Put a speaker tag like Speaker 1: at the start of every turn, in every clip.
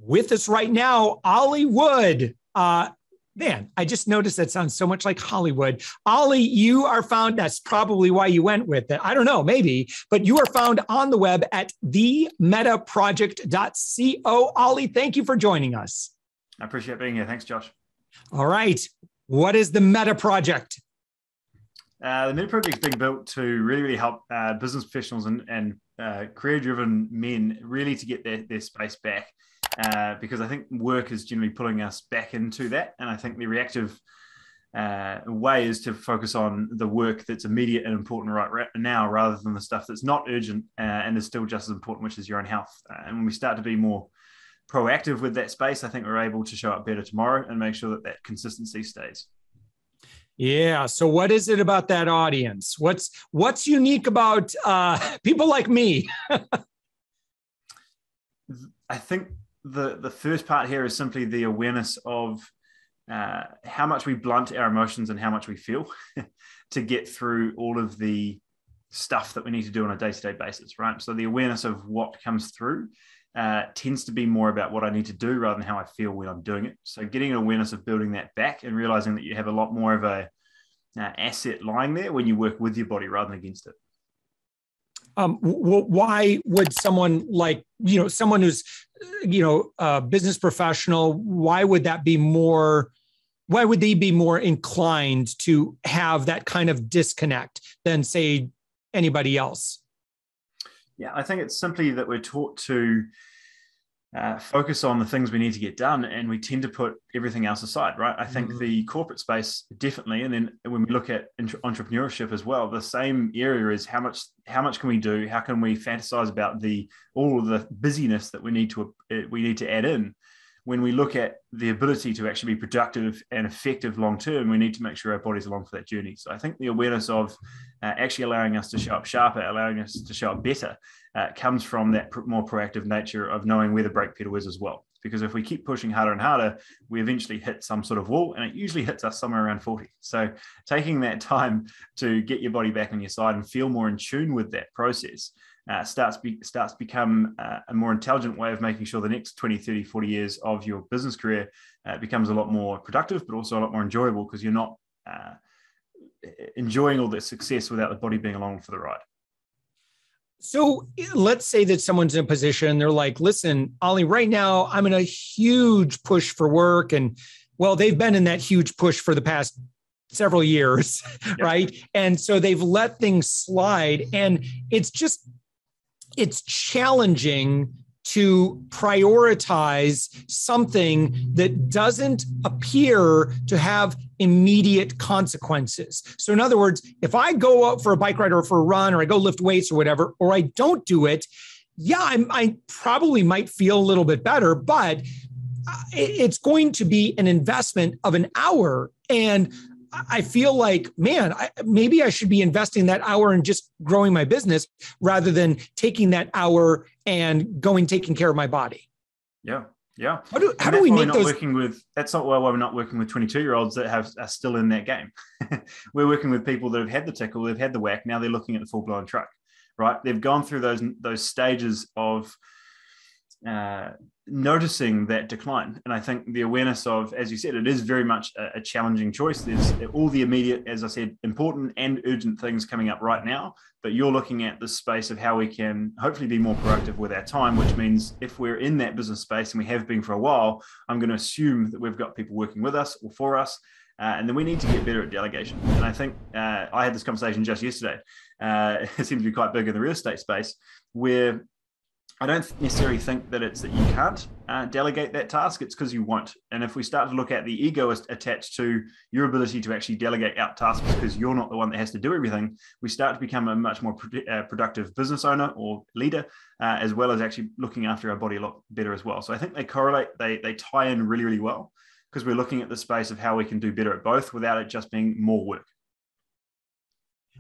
Speaker 1: With us right now, Olly Wood. Man, I just noticed that sounds so much like Hollywood. Olly, you are found, that's probably why you went with it. I don't know, maybe, but you are found on the web at themetaproject.co. Olly, thank you for joining us.
Speaker 2: I appreciate being here. Thanks, Josh.
Speaker 1: All right. What is the Meta Project?
Speaker 2: The Meta Project is being built to really help business professionals and career-driven men really to get their space back. Because I think work is generally pulling us back into that. And I think the reactive way is to focus on the work that's immediate and important right now, rather than the stuff that's not urgent and is still just as important, which is your own health. And when we start to be more proactive with that space, I think we're able to show up better tomorrow and make sure that consistency stays.
Speaker 1: Yeah. So what is it about that audience? What's unique about people like me?
Speaker 2: I think the first part here is simply the awareness of how much we blunt our emotions and how much we feel to get through all of the stuff that we need to do on a day-to-day basis, right? So the awareness of what comes through tends to be more about what I need to do rather than how I feel when I'm doing it. So getting an awareness of building that back and realizing that you have a lot more of a asset lying there when you work with your body rather than against it.
Speaker 1: Why would someone like, someone who's, a business professional, why would they be more inclined to have that kind of disconnect than, say, anybody else?
Speaker 2: Yeah, I think it's simply that we're taught to focus on the things we need to get done, and we tend to put everything else aside, right? I think the corporate space definitely, and then when we look at entrepreneurship as well, the same area is how much can we do? How can we fantasize about all of the busyness that we need to add in? When we look at the ability to actually be productive and effective long term, we need to make sure our body's along for that journey. So I think the awareness of actually allowing us to show up sharper, allowing us to show up better, comes from that more proactive nature of knowing where the brake pedal is as well. Because if we keep pushing harder and harder, we eventually hit some sort of wall, and it usually hits us somewhere around 40. So taking that time to get your body back on your side and feel more in tune with that process starts to become a more intelligent way of making sure the next 20, 30, 40 years of your business career becomes a lot more productive, but also a lot more enjoyable, because you're not enjoying all that success without the body being along for the ride.
Speaker 1: So let's say that someone's in a position, they're like, listen, Olly, right now I'm in a huge push for work. And well, they've been in that huge push for the past several years, yep. Right? And so they've let things slide, and it's challenging to prioritize something that doesn't appear to have immediate consequences. So in other words, if I go out for a bike ride or for a run, or I go lift weights or whatever, or I don't do it, yeah, I probably might feel a little bit better, but it's going to be an investment of an hour. And I feel like, man, maybe I should be investing that hour in just growing my business rather than taking that hour and taking care of my body.
Speaker 2: Yeah.
Speaker 1: How do we make those?
Speaker 2: That's not why we're not working with 22-year-olds that are still in that game. We're working with people that have had the tickle, they've had the whack, now they're looking at the full-blown truck, right? They've gone through those stages of noticing that decline. And I think the awareness of, as you said, it is very much a challenging choice. There's all the immediate, as I said, important and urgent things coming up right now, but you're looking at the space of how we can hopefully be more productive with our time, which means if we're in that business space, and we have been for a while, I'm going to assume that we've got people working with us or for us, and then we need to get better at delegation. And I think I had this conversation just yesterday. It seems to be quite big in the real estate space, where I don't necessarily think that it's that you can't delegate that task. It's because you won't. And if we start to look at the ego attached to your ability to actually delegate out tasks because you're not the one that has to do everything, we start to become a much more productive business owner or leader, as well as actually looking after our body a lot better as well. So I think they correlate, they tie in really, really well, because we're looking at the space of how we can do better at both without it just being more work.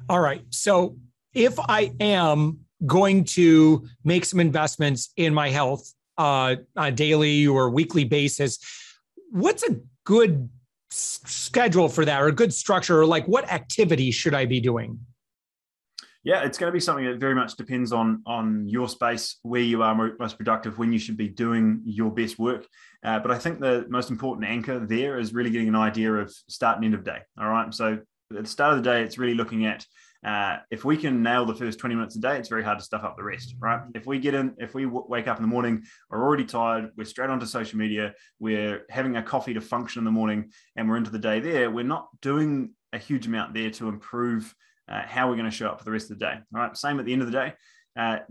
Speaker 1: All right. So if I am going to make some investments in my health on a daily or weekly basis, what's a good schedule for that, or a good structure, or like what activity should I be doing?
Speaker 2: Yeah, it's going to be something that very much depends on your space, where you are most productive, when you should be doing your best work. But I think the most important anchor there is really getting an idea of start and end of day. All right. So at the start of the day, it's really looking at if we can nail the first 20 minutes a day, it's very hard to stuff up the rest, right? If we wake up in the morning, we're already tired, we're straight onto social media, we're having a coffee to function in the morning, and we're into the day there, we're not doing a huge amount there to improve how we're going to show up for the rest of the day. All right. Same at the end of the day.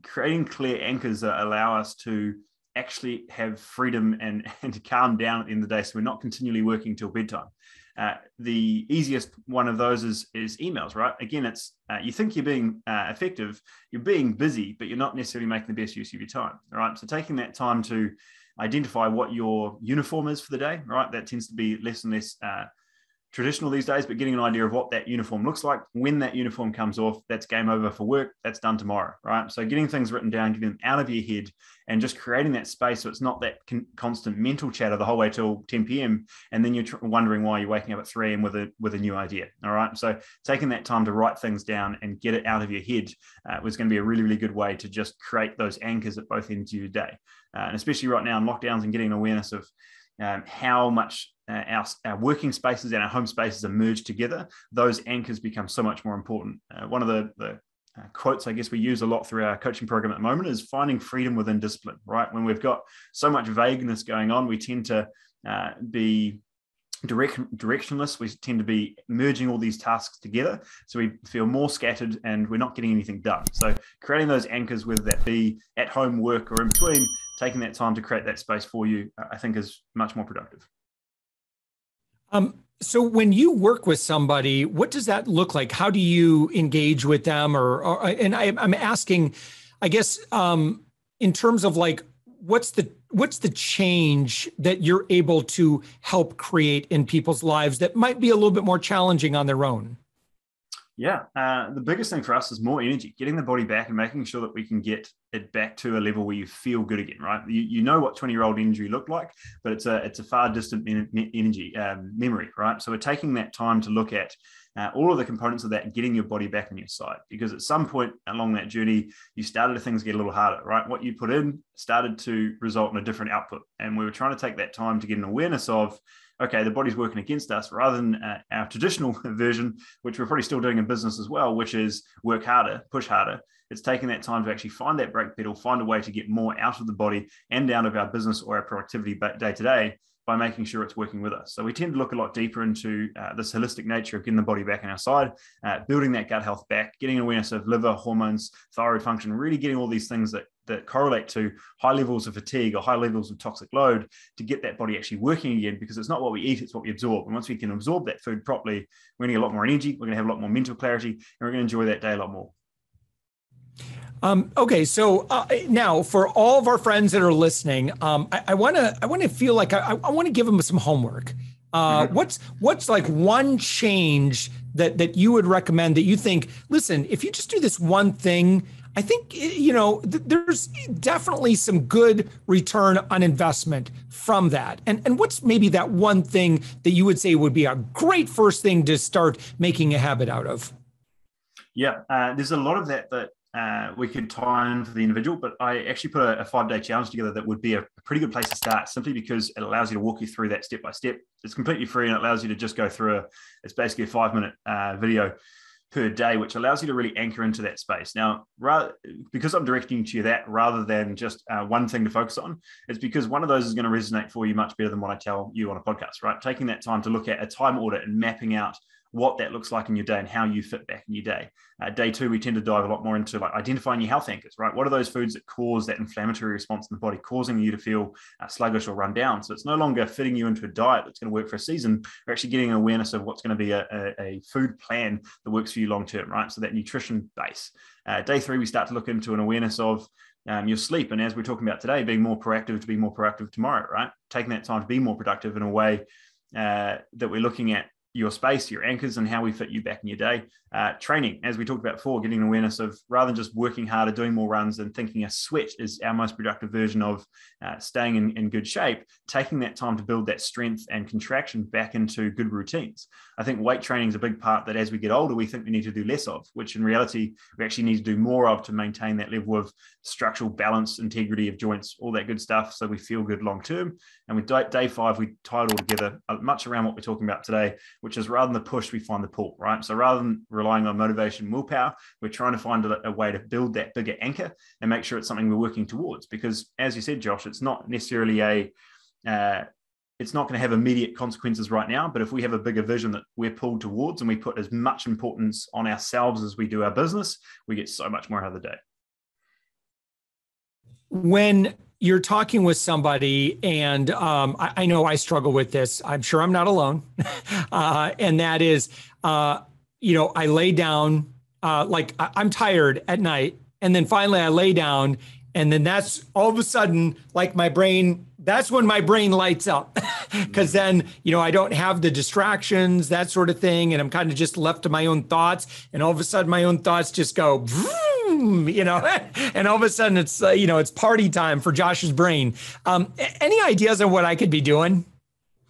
Speaker 2: Creating clear anchors that allow us to actually have freedom and to calm down at the end of the day, so we're not continually working till bedtime. The easiest one of those is emails, right? Again, it's you think you're being effective, you're being busy, but you're not necessarily making the best use of your time. All right. So taking that time to identify what your uniform is for the day, right? That tends to be less and less traditional these days, but getting an idea of what that uniform looks like. When that uniform comes off, that's game over for work. That's done tomorrow, right? So getting things written down, getting them out of your head, and just creating that space so it's not that constant mental chatter the whole way till 10 p.m. And then you're wondering why you're waking up at 3 a.m. with a new idea, all right? So taking that time to write things down and get it out of your head was going to be a really, really good way to just create those anchors at both ends of your day. And especially right now in lockdowns, and getting an awareness of how much our working spaces and our home spaces are merged together, those anchors become so much more important. One of the quotes I guess we use a lot through our coaching program at the moment is finding freedom within discipline, right? When we've got so much vagueness going on, we tend to be directionless. We tend to be merging all these tasks together, so we feel more scattered and we're not getting anything done. So creating those anchors, whether that be at home, work, or in between, taking that time to create that space for you, I think is much more productive.
Speaker 1: So when you work with somebody, what does that look like? How do you engage with them? And I'm asking, I guess, in terms of like, what's the change that you're able to help create in people's lives that might be a little bit more challenging on their own?
Speaker 2: Yeah, the biggest thing for us is more energy, getting the body back and making sure that we can get it back to a level where you feel good again, right? You know what 20-year-old energy looked like, but it's a far distant memory, right? So we're taking that time to look at all of the components of that and getting your body back on your side, because at some point along that journey, you started things get a little harder, right? What you put in started to result in a different output. And we were trying to take that time to get an awareness of, okay, the body's working against us, rather than our traditional version, which we're probably still doing in business as well, which is work harder, push harder. It's taking that time to actually find that brake pedal, find a way to get more out of the body and out of our business or our productivity day to day by making sure it's working with us. So we tend to look a lot deeper into this holistic nature of getting the body back on our side, building that gut health back, getting an awareness of liver, hormones, thyroid function, really getting all these things that correlate to high levels of fatigue or high levels of toxic load to get that body actually working again, because it's not what we eat, it's what we absorb. And once we can absorb that food properly, we're going to get a lot more energy, we're going to have a lot more mental clarity, and we're going to enjoy that day a lot more.
Speaker 1: Okay, so now for all of our friends that are listening, I want to feel like I want to give them some homework. What's like one change that you would recommend that you think, listen, if you just do this one thing, I think, there's definitely some good return on investment from that. And what's maybe that one thing that you would say would be a great first thing to start making a habit out of?
Speaker 2: Yeah, there's a lot of that we could tie in for the individual, but I actually put a 5-day challenge together that would be a pretty good place to start, simply because it allows you to walk you through that step by step. It's completely free, and it allows you to just go through it's basically a 5-minute video per day, which allows you to really anchor into that space. Now, because I'm directing you to that rather than just one thing to focus on, it's because one of those is going to resonate for you much better than what I tell you on a podcast, right? Taking that time to look at a time audit and mapping out what that looks like in your day and how you fit back in your day. Day 2, we tend to dive a lot more into like identifying your health anchors, right? What are those foods that cause that inflammatory response in the body, causing you to feel sluggish or run down? So it's no longer fitting you into a diet that's going to work for a season. We're actually getting an awareness of what's going to be a food plan that works for you long-term, right? So that nutrition base. Day 3, we start to look into an awareness of your sleep. And as we're talking about today, being more proactive to be more productive tomorrow, right? Taking that time to be more productive in a way that we're looking at your space, your anchors, and how we fit you back in your day. Training, as we talked about before, getting an awareness of rather than just working harder, doing more runs and thinking a sweat is our most productive version of staying in good shape, taking that time to build that strength and contraction back into good routines. I think weight training is a big part that as we get older, we think we need to do less of, which in reality, we actually need to do more of to maintain that level of structural balance, integrity of joints, all that good stuff, so we feel good long term. And with day 5, we tie it all together much around what we're talking about today, which is rather than the push, we find the pull, right? So rather than relying on motivation and willpower, we're trying to find a way to build that bigger anchor and make sure it's something we're working towards. Because as you said, Josh, it's not necessarily it's not going to have immediate consequences right now, but if we have a bigger vision that we're pulled towards and we put as much importance on ourselves as we do our business, we get so much more out of the day.
Speaker 1: When you're talking with somebody, and I know I struggle with this, I'm sure I'm not alone, and that is, I lay down, I'm tired at night, and then finally I lay down, and then that's all of a sudden, like that's when my brain lights up, because then, I don't have the distractions, that sort of thing, and I'm kind of just left to my own thoughts, and all of a sudden my own thoughts just go, and all of a sudden it's, it's party time for Josh's brain. Any ideas on what I could be doing?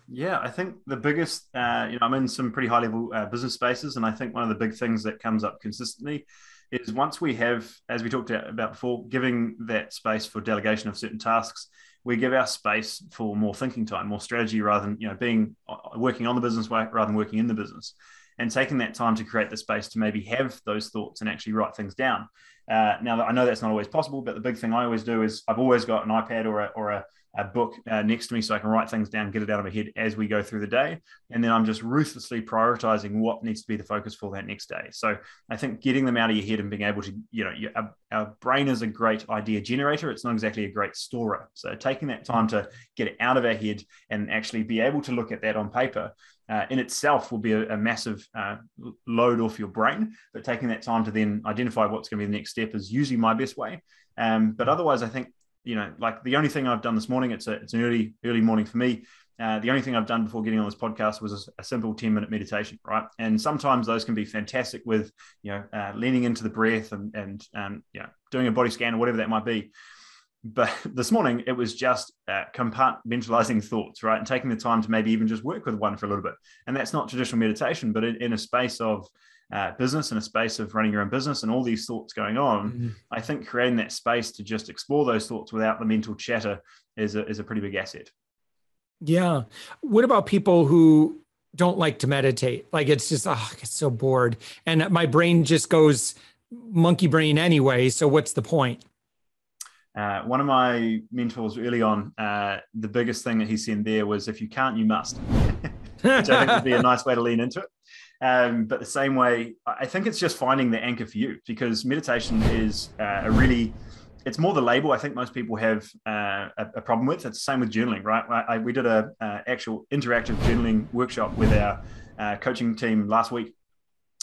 Speaker 2: Yeah, I think the biggest, I'm in some pretty high level business spaces, and I think one of the big things that comes up consistently is once we have, as we talked about before, giving that space for delegation of certain tasks, we give our space for more thinking time, more strategy, rather than working on the business rather than working in the business, and taking that time to create the space to maybe have those thoughts and actually write things down. Now, I know that's not always possible, but the big thing I always do is I've always got an iPad or a book next to me so I can write things down, get it out of my head as we go through the day. And then I'm just ruthlessly prioritizing what needs to be the focus for that next day. So I think getting them out of your head and being able to, our brain is a great idea generator. It's not exactly a great storer. So taking that time to get it out of our head and actually be able to look at that on paper in itself will be a massive load off your brain. But taking that time to then identify what's going to be the next step is usually my best way. But otherwise, I think, like the only thing I've done this morning, it's an early morning for me. The only thing I've done before getting on this podcast was a simple 10-minute meditation, right? And sometimes those can be fantastic with, leaning into the breath and doing a body scan or whatever that might be. But this morning, it was just compartmentalizing thoughts, right? And taking the time to maybe even just work with one for a little bit. And that's not traditional meditation, but in a space of business, in a space of running your own business and all these thoughts going on, I think creating that space to just explore those thoughts without the mental chatter is a pretty big asset. Yeah.
Speaker 1: What about people who don't like to meditate? Like it's just, I get so bored and my brain just goes monkey brain anyway. So what's the point?
Speaker 2: One of my mentors early on, the biggest thing that he said there was, if you can't, you must, which I think would be a nice way to lean into it. But the same way, I think it's just finding the anchor for you, because meditation is it's more the label I think most people have a problem with. It's the same with journaling, right? We did a actual interactive journaling workshop with our coaching team last week.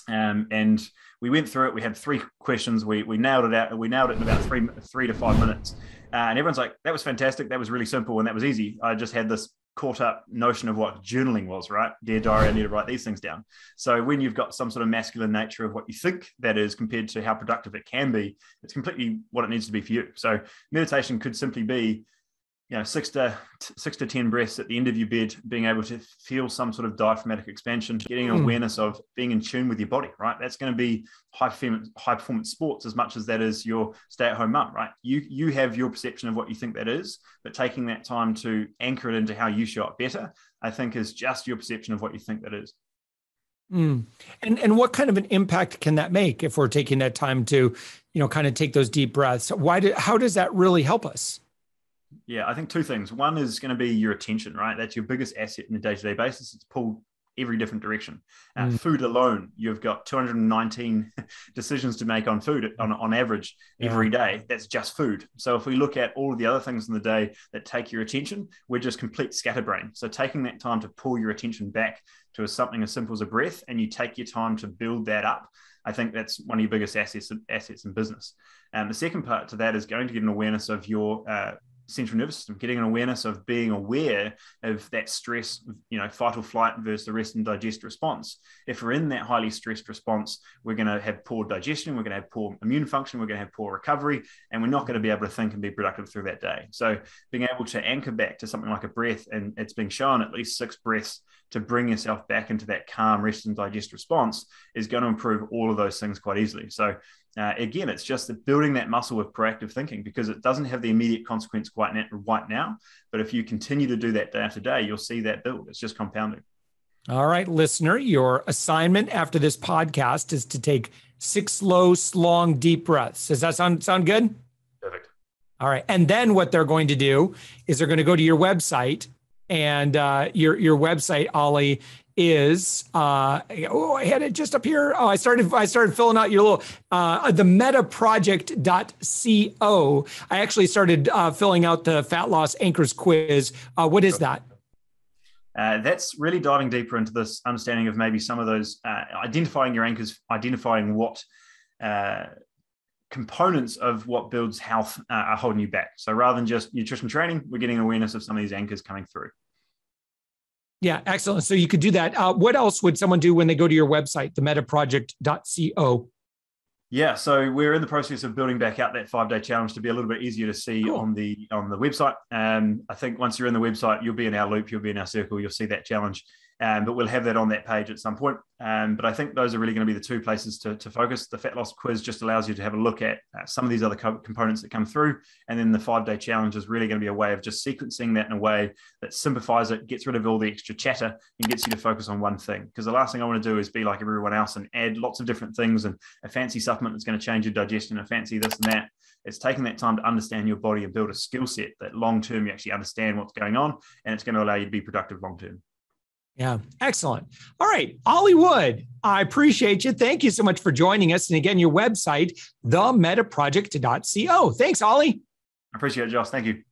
Speaker 2: And we went through it. We had 3 questions. We nailed it out. We nailed it in about 3 to 5 minutes. And everyone's like, that was fantastic. That was really simple. And that was easy. I just had this caught up notion of what journaling was, right? Dear diary, I need to write these things down. So when you've got some sort of masculine nature of what you think that is compared to how productive it can be, it's completely what it needs to be for you. So meditation could simply be, 6 to 10 breaths at the end of your bed, being able to feel some sort of diaphragmatic expansion, getting an awareness of being in tune with your body, right? That's going to be high performance sports as much as that is your stay-at-home mum, right? You have your perception of what you think that is, but taking that time to anchor it into how you show up better, I think is just your perception of what you think that is.
Speaker 1: And what kind of an impact can that make if we're taking that time to, kind of take those deep breaths? How does that really help us?
Speaker 2: Yeah, I think 2 things. One is going to be your attention, right? That's your biggest asset in a day-to-day basis. It's pulled every different direction. Food alone, you've got 219 decisions to make on food on average every day. That's just food. So if we look at all of the other things in the day that take your attention, we're just complete scatterbrain. So taking that time to pull your attention back to something as simple as a breath, and you take your time to build that up, I think that's one of your biggest assets in business. And the second part to that is going to get an awareness of your central nervous system, getting an awareness of being aware of that stress, fight or flight versus the rest and digest response. If we're in that highly stressed response, we're going to have poor digestion, we're going to have poor immune function, we're going to have poor recovery, and we're not going to be able to think and be productive through that day. So being able to anchor back to something like a breath, and it's being shown at least 6 breaths to bring yourself back into that calm rest and digest response, is going to improve all of those things quite easily. So again, it's just building that muscle of proactive thinking, because it doesn't have the immediate consequence right now. But if you continue to do that day after day, you'll see that build. It's just compounding.
Speaker 1: All right, listener, your assignment after this podcast is to take 6 slow, long, deep breaths. Does that sound good?
Speaker 2: Perfect.
Speaker 1: All right. And then what they're going to do is they're going to go to your website, and your website, Olly, is I had it just up here. I started filling out your little the metaproject.co. I actually started filling out the Fat Loss Anchors quiz. What is that?
Speaker 2: That's really diving deeper into this understanding of maybe some of those, identifying your anchors, identifying what components of what builds health are holding you back. So rather than just nutrition training, we're getting awareness of some of these anchors coming through.
Speaker 1: Yeah, excellent. So you could do that. What else would someone do when they go to your website, the metaproject.co?
Speaker 2: Yeah, so we're in the process of building back out that 5-day challenge to be a little bit easier to see on the website. I think once you're in the website, you'll be in our loop, you'll be in our circle, you'll see that challenge. But we'll have that on that page at some point. But I think those are really going to be the 2 places to focus. The fat loss quiz just allows you to have a look at some of these other components that come through. And then the 5-day challenge is really going to be a way of just sequencing that in a way that simplifies it, gets rid of all the extra chatter, and gets you to focus on one thing. Because the last thing I want to do is be like everyone else and add lots of different things, and a fancy supplement that's going to change your digestion, a fancy this and that. It's taking that time to understand your body and build a skill set that long-term you actually understand what's going on, and it's going to allow you to be productive long-term.
Speaker 1: Yeah, excellent. All right, Olly Wood, I appreciate you. Thank you so much for joining us. And again, your website, themetaproject.co. Thanks, Olly.
Speaker 2: I appreciate it, Josh. Thank you.